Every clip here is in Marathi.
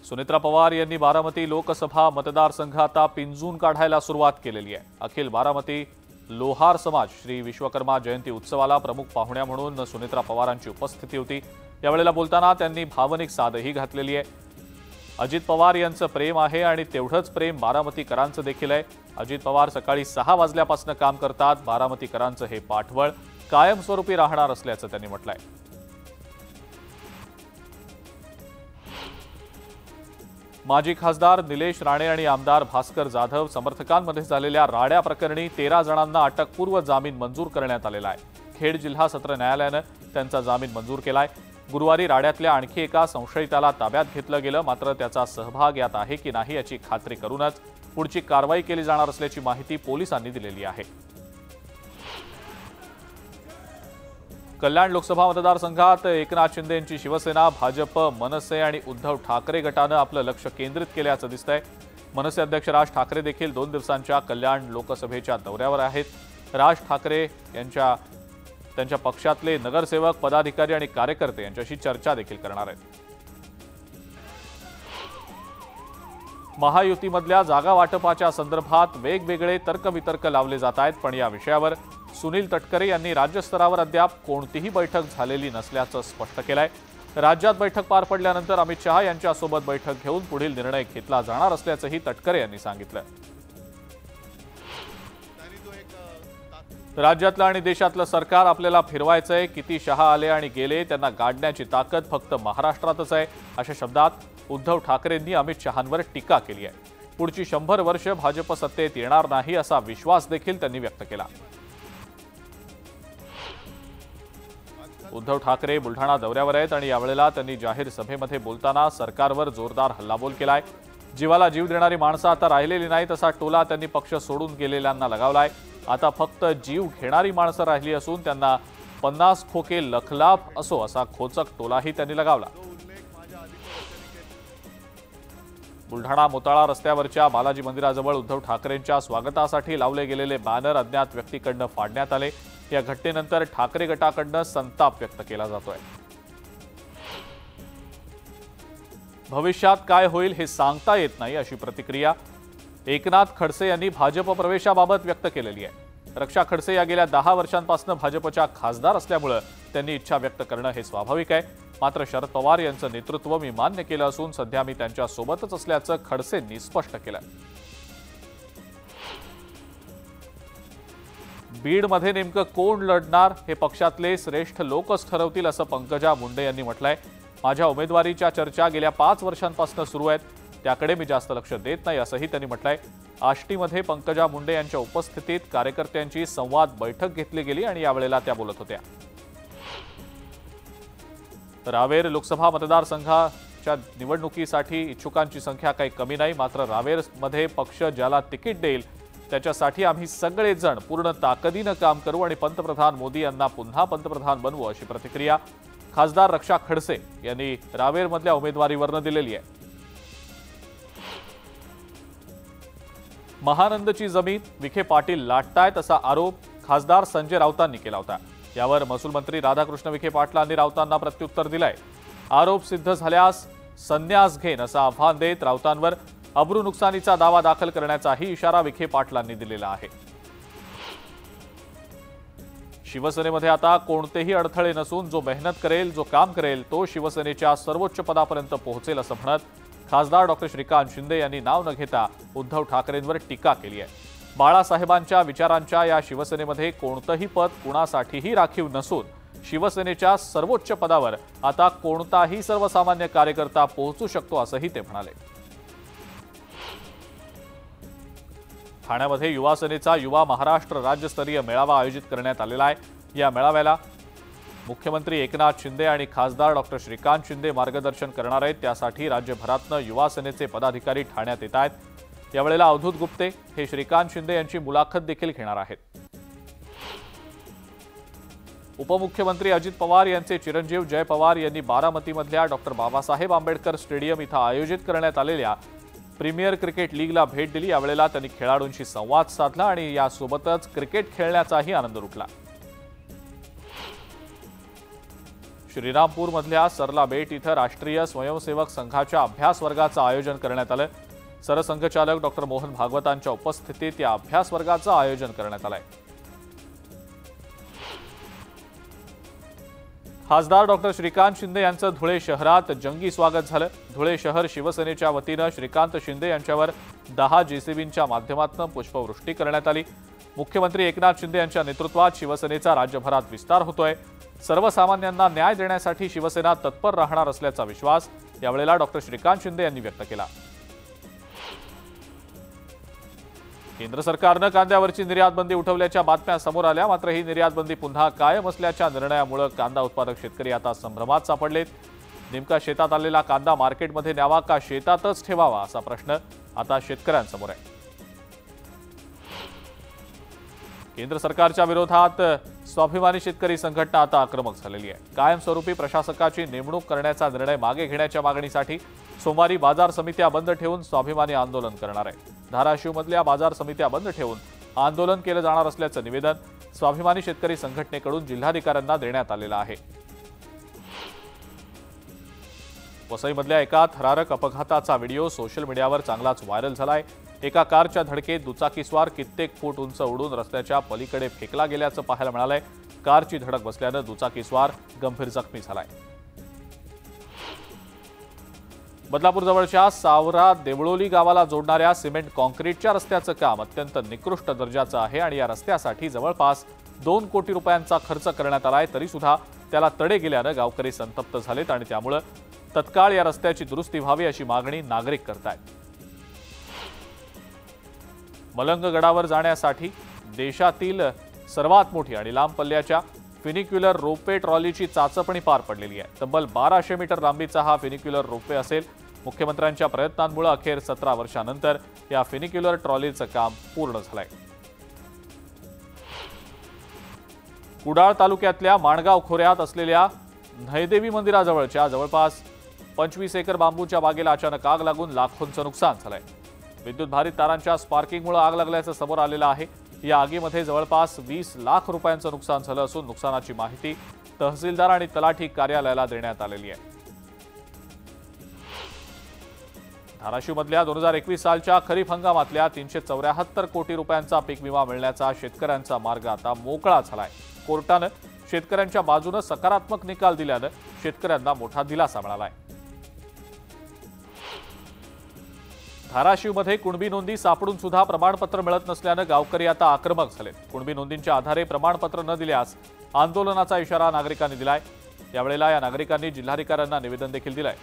सुनेत्रा पवार यांनी बारामती लोकसभा मतदारसंघ आता पिंजून काढायला सुरुवात केलेली आहे। अखिल बारामती लोहार समाज श्री विश्वकर्मा जयंती उत्सवाला प्रमुख पाहुण्या म्हणून सुनेत्रा पवारांची उपस्थिती होती। यावेळेला बोलताना त्यांनी भावनिक साधही घातलेली आहे। अजित पवार यांचं प्रेम आहे आणि तेवढंच प्रेम बारामतीकरांचं देखील आहे। अजित पवार सकाळी 6 वाजल्यापासून काम करतात। बारामतीकरांचं हे पाठबळ कायमस्वरूपी राहणार असल्याचं त्यांनी म्हटलंय। माजी खासदार निलेश राणे आणि आमदार भास्कर जाधव समर्थकांमध्ये झालेल्या राड्या प्रकरणी 13 जणांना अटकपूर्व जामीन मंजूर करण्यात आलेला आहे। खेड जिल्हा सत्र न्यायालयानं त्यांचा जामीन मंजूर केलाय। गुरुवारी राड्यातल्या आणखी एका संशयिताला ताब्यात घेतलं गेलं, मात्र त्याचा सहभाग यात आहे की नाही याची खात्री करूनच पुढची कारवाई केली जाणार असल्याची माहिती पोलिसांनी दिलेली आहे। कल्याण लोकसभा मतदारसंघात एकनाथ शिंदे यांची शिवसेना, भाजप, मनसे आणि उद्धव ठाकरे गटानं आपलं लक्ष केंद्रित केल्याचं दिसतंय। मनसे अध्यक्ष राज ठाकरे देखील 2 दिवसांच्या कल्याण लोकसभेच्या दौऱ्यावर आहेत। राज ठाकरे त्यांच्या पक्षातले नगरसेवक, पदाधिकारी आणि कार्यकर्ते यांच्याशी चर्चा देखील करणार आहेत। महायुतीमधल्या जागा वाटपाच्या संदर्भात वेगवेगळे तर्कवितर्क लावले जात आहेत, पण या विषयावर सुनील तटकरे यांनी राज्यस्तरावर अद्याप कोणतीही बैठक झालेली नसल्याचं स्पष्ट केलंय। राज्यात बैठक पार पडल्यानंतर अमित शहा यांच्यासोबत बैठक घेऊन पुढील निर्णय घेतला जाणार असल्याचंही तटकरे यांनी सांगितलं। राज्यातलं आणि देशातलं सरकार आपल्याला फिरवायचंय। किती शहा आले आणि गेले, त्यांना गाडण्याची ताकद फक्त महाराष्ट्रातच आहे, अशा शब्दात उद्धव ठाकरेंनी अमित शहांवर टीका केली आहे। पुढची 100 वर्ष भाजप सत्तेत येणार नाही असा विश्वास देखील त्यांनी व्यक्त केला। उद्धव ठाकरे बुलढाणा दौऱ्यावर आहेत आणि यावेळेला त्यांनी जाहीर सभेमध्ये बोलताना सरकारवर जोरदार हल्लाबोल केलाय। जीवाला जीव देणारी माणसं आता राहिलेली नाहीत असा टोला त्यांनी पक्ष सोडून गेलेल्यांना लगावलाय। आता फक्त जीव घेणारी माणसं राहिली असून त्यांना 50 खोके लखलाफ असो असा खोचक टोलाही त्यांनी लगावला। बुलढाणा मोताळा रस्त्यावरच्या बालाजी मंदिराजवळ उद्धव ठाकरेंच्या स्वागतासाठी लावले गेलेले बॅनर अज्ञात व्यक्तीकडनं फाडण्यात आले। या घटनेनंतर ठाकरे गटाकडनं संताप व्यक्त केला जातोय। भविष्यात काय होईल हे सांगता येत नाही अशी प्रतिक्रिया एकनाथ खडसे यांनी भाजप प्रवेशाबाबत व्यक्त केलेली आहे। रक्षा खडसे या गेल्या 10 वर्षांपासून भाजपच्या खासदार असल्यामुळे त्यांनी इच्छा व्यक्त करणं हे स्वाभाविक आहे। मात्र शरद पवार यांचं नेतृत्व मी मान्य केलं असून सध्या मी त्यांच्या सोबतच असल्याचं खडसेंनी स्पष्ट केलं। बीडमध्ये नेमकं कोण लढणार हे पक्षातले श्रेष्ठ लोकच ठरवतील असं पंकजा मुंडे यांनी म्हटलंय। माझ्या उमेदवारीच्या चर्चा गेल्या 5 वर्षांपासून सुरू आहेत, त्याकडे मी जास्त लक्ष देत नाही असंही त्यांनी म्हटलंय। आष्टीमध्ये पंकजा मुंडे यांच्या उपस्थितीत कार्यकर्त्यांची संवाद बैठक घेतली गेली आणि यावेळेला त्या बोलत होत्या। रावेर लोकसभा मतदारसंघाच्या निवडणुकीसाठी इच्छुकांची संख्या काही कमी नाही, मात्र रावेरमध्ये पक्ष ज्याला तिकीट देईल त्याच्यासाठी आम्ही सगळेजण पूर्ण ताकदीनं काम करू आणि पंतप्रधान मोदी यांना पुन्हा पंतप्रधान बनवू अशी प्रतिक्रिया खासदार रक्षा खडसे यांनी रावेरमधल्या उमेदवारीवरनं दिलेली आहे। महानंदची जमीन विखे पाटील लाटतायत असा आरोप खासदार संजय राऊतांनी केला होता। यावर महसूल मंत्री राधाकृष्ण विखे पाटलांनी राऊतांना प्रत्युत्तर दिलंय। आरोप सिद्ध झाल्यास संन्यास घेईन असं आव्हान देत राऊतांवर अब्रू नुकसानीचा दावा दाखल करण्याचाही इशारा विखे पाटलांनी दिलेला आहे। शिवसेनेमध्ये आता कोणतेही अडथळे नसून जो मेहनत करेल, जो काम करेल तो शिवसेनेच्या सर्वोच्च पदापर्यंत पोहोचेल असं म्हणत खासदार डॉक्टर श्रीकांत शिंदे यांनी नाव न घेता उद्धव ठाकरेंवर टीका केली आहे। बाळासाहेबांच्या विचारांच्या या शिवसेनेमध्ये कोणतंही पद कुणासाठीही राखीव नसून शिवसेनेच्या सर्वोच्च पदावर आता कोणताही सर्वसामान्य कार्यकर्ता पोहोचू शकतो असंही ते म्हणाले। ठाण्यामध्ये युवा सेनेचा युवा महाराष्ट्र राज्यस्तरीय मेळावा आयोजित करण्यात आलेला आहे। या मेळाव्याला मुख्यमंत्री एकनाथ शिंदे आणि खासदार डॉक्टर श्रीकांत शिंदे मार्गदर्शन करणार आहेत। त्यासाठी राज्यभरातनं युवा सेनेचे पदाधिकारी ठाण्यात येत आहेत। यावेळेला अवधूत गुप्ते हे श्रीकांत शिंदे यांची मुलाखत देखील घेणार आहेत। उपमुख्यमंत्री अजित पवार यांचे चिरंजीव जय पवार यांनी बारामतीमधल्या डॉक्टर बाबासाहेब आंबेडकर स्टेडियम इथं आयोजित करण्यात आलेल्या प्रीमियर क्रिकेट लीगला भेट दिली। यावेळेला त्यांनी खेळाडूंशी संवाद साधला आणि यासोबतच क्रिकेट खेळण्याचाही आनंद लुटला। श्रीरामपूरमधल्या सरला बेट इथं राष्ट्रीय स्वयंसेवक संघाच्या अभ्यास वर्गाचं आयोजन करण्यात आलं। सरसंघचालक डॉक्टर मोहन भागवतांच्या उपस्थितीत या अभ्यास वर्गाचं आयोजन करण्यात आलंय। खासदार डॉक्टर श्रीकांत शिंदे यांचं धुळे शहरात जंगी स्वागत झालं। धुळे शहर शिवसेनेच्या वतीनं श्रीकांत शिंदे यांच्यावर 10 जेसीबींच्या माध्यमातून पुष्पवृष्टी करण्यात आली। मुख्यमंत्री एकनाथ शिंदे यांच्या नेतृत्वात शिवसेनेचा राज्यभरात विस्तार होतोय। सर्वसामान्यांना न्याय देण्यासाठी शिवसेना तत्पर राहणार असल्याचा विश्वास यावेळेला डॉक्टर श्रीकांत शिंदे यांनी व्यक्त केला। केंद्र सरकारनं कांद्यावरची निर्यात बंदी उठवल्याच्या बातम्या समोर आल्या, मात्र ही निर्यात बंदी पुन्हा कायम असल्याच्या निर्णयामुळे कांदा उत्पादक शेतकरी आता संभ्रमात सापडलेत। नेमका शेतात आलेला कांदा मार्केटमध्ये न्यावा का शेतातच ठेवावा असा प्रश्न आता शेतकऱ्यांसमोर आहे। केंद्र सरकारच्या विरोधात स्वाभिमानी शेतकरी संघटना आता आक्रमक झालेली आहे। कायमस्वरूपी प्रशासकाची नेमणूक करण्याचा निर्णय मागे घेण्याच्या मागणीसाठी सोमवारी बाजार समित्या बंद ठेवून स्वाभिमानी आंदोलन करणार आहे। धाराशिवमधल्या बाजार समित्या बंद ठेवून आंदोलन केलं जाणार असल्याचं निवेदन स्वाभिमानी शेतकरी संघटनेकडून जिल्हाधिकाऱ्यांना देण्यात आलेलं आहे। वसईमधल्या एका थरारक अपघाताचा व्हिडिओ सोशल मीडियावर चांगलाच व्हायरल झालाय। एका कारच्या धडकेत दुचाकीस्वार कित्येक फूट उंच उडून रस्त्याच्या पलीकडे फेकला गेल्याचं पाहायला मिळालंय। कारची धडक बसल्यानं दुचाकीस्वार गंभीर जखमी झालाय। बदलापूर जवळच्या सावरा देवळोली गावाला जोडणाऱ्या सिमेंट कॉन्क्रीटच्या रस्त्याचं काम अत्यंत निकृष्ट दर्जाचं आहे आणि या रस्त्यासाठी जवळपास 2 कोटी रुपयांचा खर्च करण्यात आलाय, तरी सुद्धा त्याला तडे गेल्यानं गावकरी संतप्त झालेत आणि त्यामुळे तत्काळ या रस्त्याची दुरुस्ती व्हावी अशी मागणी नागरिक करतायत। मलंगगडावर जाण्यासाठी देशातील सर्वात मोठी आणि लांब पल्ल्याच्या फिनिक्युलर रोपवे ट्रॉलीची चाचपणी पार पडलेली आहे। तब्बल 1200 मीटर लांबीचा हा फिनिक्युलर रोपवे असेल। मुख्यमंत्र्यांच्या प्रयत्नांमुळे अखेर 17 वर्षांनंतर या फिनिक्युलर ट्रॉलीचं काम पूर्ण झालंय। कुडाळ तालुक्यातल्या माणगाव खोऱ्यात असलेल्या न्हयदेवी मंदिराजवळच्या जवळपास 25 एकर बांबूच्या बागेला अचानक आग लागून लाखोंचं नुकसान झालंय। विद्युत भारित तारांच्या स्पार्किंगमुळे आग लागल्याचं समोर आलेलं आहे। या आगीमध्ये जवळपास 20 लाख रुपयांचं नुकसान झालं असून नुकसानाची माहिती तहसीलदार आणि तलाठी कार्यालयाला देण्यात आलेली आहे। धाराशिवमधल्या 2021 सालच्या खरीप हंगामातल्या 374 कोटी रुपयांचा पीक विमा मिळण्याचा शेतकऱ्यांचा मार्ग आता मोकळा झालाय। कोर्टानं शेतकऱ्यांच्या बाजूने सकारात्मक निकाल दिल्यानं शेतकऱ्यांना मोठा दिलासा मिळालाय। धाराशिवमध्ये कुणबी नोंदी सापडून सुद्धा प्रमाणपत्र मिळत नसल्यानं गावकरी आता आक्रमक झालेत। कुणबी नोंदींच्या आधारे प्रमाणपत्र न दिल्यास आंदोलनाचा इशारा नागरिकांनी दिलाय। यावेळेला या नागरिकांनी जिल्हाधिकाऱ्यांना निवेदन देखील दिलंय।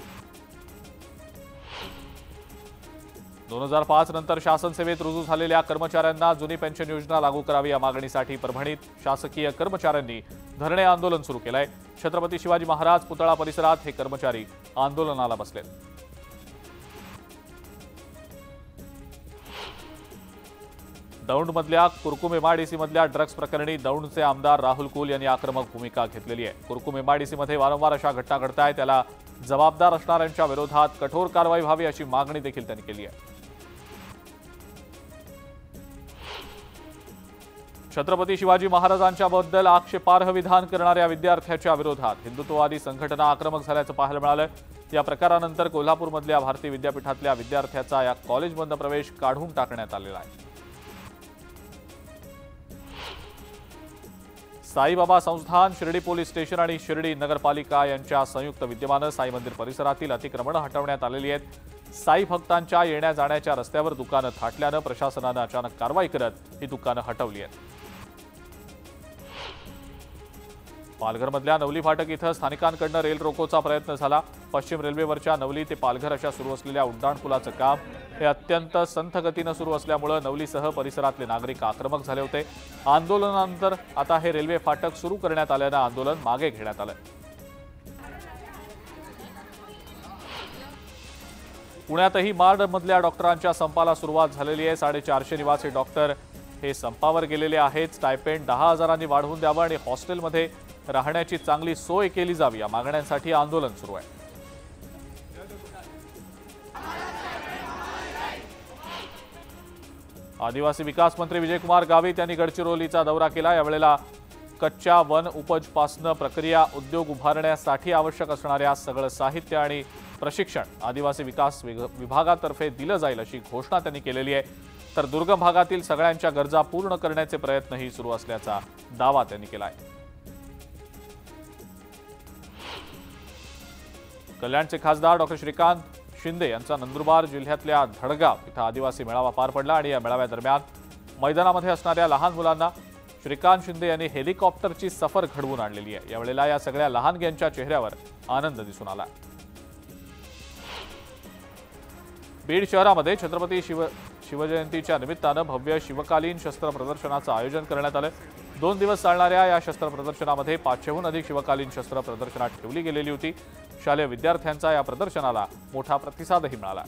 2005 नंतर शासन सेवेत रुजू झालेल्या कर्मचाऱ्यांना जुनी पेन्शन योजना लागू करावी या मागणीसाठी परभणीत शासकीय कर्मचाऱ्यांनी धरणे आंदोलन सुरू केलंय। छत्रपती शिवाजी महाराज पुतळा परिसरात हे कर्मचारी आंदोलनाला बसलेत। दौंडमधल्या कुरकुम एमआयडीसी मधल्या ड्रग्ज प्रकरणी दौंडचे आमदार राहुल कुल यांनी आक्रमक भूमिका घेतलेली आहे। कुरकुम एमआयडीसी मध्ये वारंवार अशा घटना घडतायत, त्याला जबाबदार असणाऱ्यांच्या विरोधात कठोर कारवाई व्हावी अशी मागणी देखील त्यांनी केली आहे। छत्रपती शिवाजी महाराजांच्या बद्दल आक्षेपार्ह विधान करणाऱ्या विद्यार्थ्याच्या विरोधात हिंदुत्ववादी संघटना आक्रमक झाल्याचं पाहायला मिळालं। या प्रकारानंतर कोल्हापूरमधल्या भारतीय विद्यापीठातल्या विद्यार्थ्याचा या कॉलेजमधून प्रवेश काढून टाकण्यात आलेला आहे। साईबाबा संस्थान, शिर्डी पोलीस स्टेशन आणि शिर्डी नगरपालिका यांच्या संयुक्त विद्यमानं साई मंदिर परिसरातील अतिक्रमणं हटवण्यात आलेली आहेत। साई भक्तांच्या येण्या जाण्याच्या रस्त्यावर दुकानं थाटल्यानं प्रशासनानं अचानक कारवाई करत ही दुकानं हटवली आहेत। पालघरमधल्या नवली फाटक इथं स्थानिकांकडून रेल रोकोचा प्रयत्न झाला। पश्चिम रेल्वेवरच्या नवली ते पालघर अशा सुरू असलेल्या उड्डाणपुलाचं काम हे अत्यंत संथ गतीनं सुरू असल्यामुळे नवलीसह परिसरातले नागरिक आक्रमक झाले होते। आंदोलनानंतर आता हे रेल्वे फाटक सुरू करण्यात आल्यानं आंदोलन मागे घेण्यात आलं। पुण्यातही मार्डमधल्या डॉक्टरांच्या संपाला सुरुवात झालेली आहे। 450 निवासी डॉक्टर हे संपावर गेलेले आहेत। स्टायपेंड 10,000 वाढवून द्यावं आणि हॉस्टेलमध्ये राहण्याची चांगली सोय केली जावी या मागण्यांसाठी आंदोलन सुरू आहे। आदिवासी विकास मंत्री विजयकुमार गावित यांनी गडचिरोलीचा दौरा केला। यावेळेला कच्च्या वन उपजपासून प्रक्रिया उद्योग उभारण्यासाठी आवश्यक असणाऱ्या सगळं साहित्य आणि प्रशिक्षण आदिवासी विकास विभागातर्फे दिलं जाईल अशी घोषणा त्यांनी केलेली आहे। तर दुर्गम भागातील सगळ्यांच्या गरजा पूर्ण करण्याचे प्रयत्नही सुरू असल्याचा दावा त्यांनी केला आहे। कल्याणचे खासदार डॉक्टर श्रीकांत शिंदे यांचा नंदुरबार जिल्ह्यातल्या धडगाव इथं आदिवासी मेळावा पार पडला आणि या मेळाव्यादरम्यान मैदानामध्ये असणाऱ्या लहान मुलांना श्रीकांत शिंदे यांनी हेलिकॉप्टरची सफर घडवून आणलेली आहे। यावेळेला या सगळ्या लहानग्यांच्या चेहऱ्यावर आनंद दिसून आला। बीड शहरामध्ये छत्रपती शिवजयंतीच्या निमित्तानं भव्य शिवकालीन शस्त्र प्रदर्शनाचं आयोजन करण्यात आलं। 2 दिवस चालणाऱ्या या शस्त्र प्रदर्शनामध्ये 500हून अधिक शिवकालीन शस्त्र प्रदर्शनात ठेवली गेलेली होती। शालेय विद्यार्थ्यांचा या प्रदर्शनाला मोठा प्रतिसादही मिळाला।